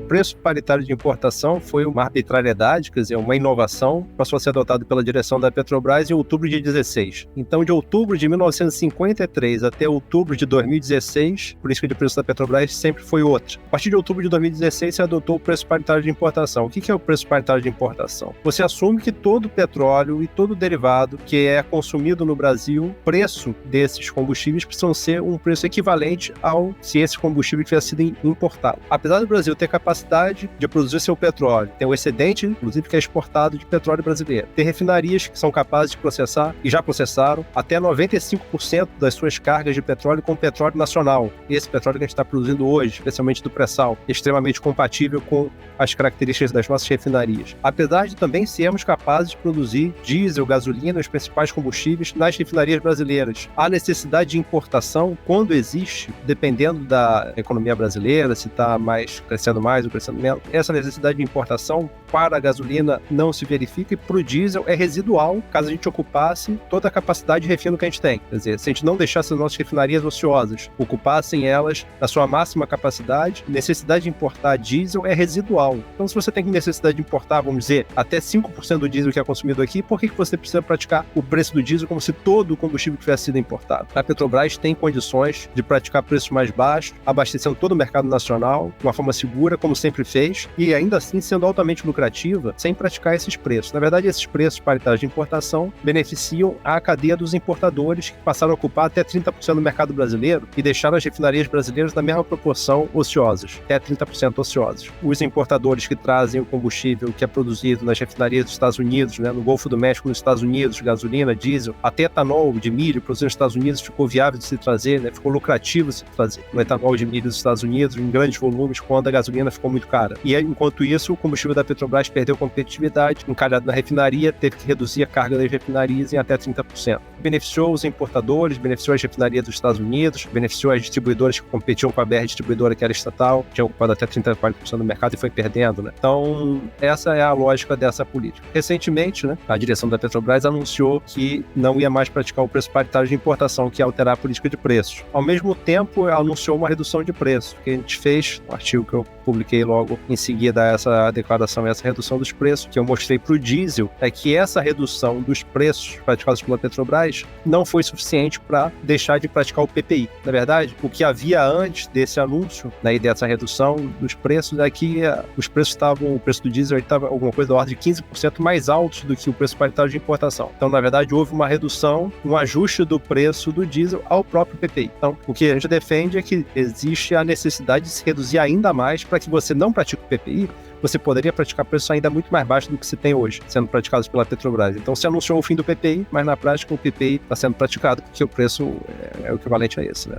preço paritário de importação foi uma arbitrariedade, quer dizer, uma inovação, passou a ser adotado pela direção da Petrobras em outubro de 16. Então, de outubro de 1953 até outubro de 2016, a política de preço da Petrobras sempre foi outra. A partir de outubro de 2016, se adotou o preço paritário de importação. O que é o preço paritário de importação? Você assume que todo petróleo e todo derivado que é consumido no Brasil, o preço desses combustíveis precisam ser um preço equivalente ao se esse combustível tivesse sido importado. Apesar do Brasil ter capacidade de produzir seu petróleo, tem um excedente, inclusive, que é exportado de petróleo brasileiro. Tem refinarias que são capazes de processar, e já processaram, até 95% das suas cargas de petróleo com petróleo nacional. Esse petróleo que a gente está produzindo hoje, especialmente do pré-sal, é extremamente compatível com as características das nossas refinarias. Apesar de também sermos capazes de produzir diesel, gasolina, os principais combustíveis nas refinarias brasileiras. A necessidade de importação, quando existe, dependendo da economia brasileira, se está crescendo mais ou crescendo menos, essa necessidade de importação para a gasolina não se verifica e para o diesel é residual, caso a gente ocupasse toda a capacidade de refino que a gente tem. Quer dizer, se a gente não deixasse as nossas refinarias ociosas, ocupassem elas na sua máxima capacidade, necessidade de importar diesel é residual. Então, se você tem necessidade de importar, vamos dizer, até 5% do diesel que é consumido aqui, por que você precisa praticar o preço do diesel como se todo o combustível tivesse sido importado? A Petrobras tem condições de praticar preços mais baixos, abastecendo todo o mercado nacional, de uma forma segura, como sempre fez, e ainda assim sendo altamente lucrativa, sem praticar esses preços. Na verdade, esses preços paritários de importação beneficiam a cadeia dos importadores, que passaram a ocupar até 30% do mercado brasileiro e deixaram as refinarias brasileiras na mesma proporção ociosas, até 30% ociosas. Os importadores que trazem o combustível que é produzido nas refinarias dos Estados Unidos, no Golfo do México, nos Estados Unidos, gasolina, diesel, até etanol de milho produzido nos Estados Unidos ficou viável de se trazer, ficou lucrativo de se trazer. O etanol de milho dos Estados Unidos em grandes volumes, quando a gasolina ficou muito cara. E enquanto isso, o combustível da Petrobras perdeu competitividade, encalhado na refinaria, teve que reduzir a carga das refinarias em até 30%. Beneficiou os importadores, beneficiou as refinarias dos Estados Unidos, beneficiou as distribuidoras que competiam com a BR distribuidora, que era estatal, tinha ocupado até 30% a 40% do mercado e foi perdendo, Então, essa é a lógica dessa política. Recentemente, a direção da Petrobras anunciou que não ia mais praticar o preço paritário de importação, que ia alterar a política de preços. Ao mesmo tempo, anunciou uma redução de preço, que a gente fez, um artigo que eu publiquei logo em seguida essa declaração, essa redução dos preços, que eu mostrei para o diesel, é que essa redução dos preços praticados pela Petrobras não foi suficiente para deixar de praticar o PPI. Na verdade, o que havia antes desse anúncio, e dessa redução dos preços, é que o preço do diesel estava alguma coisa da ordem de 15% mais alto do que o preço paritário de importação. Então, na verdade, houve uma redução, um ajuste do preço do diesel ao próprio PPI. Então, o que a gente defende é que existe a necessidade de se reduzir ainda mais para que você não pratique o PPI, você poderia praticar preços ainda muito mais baixos do que se tem hoje, sendo praticados pela Petrobras. Então, se anunciou o fim do PPI, mas na prática o PPI está sendo praticado, porque o preço é o equivalente a esse,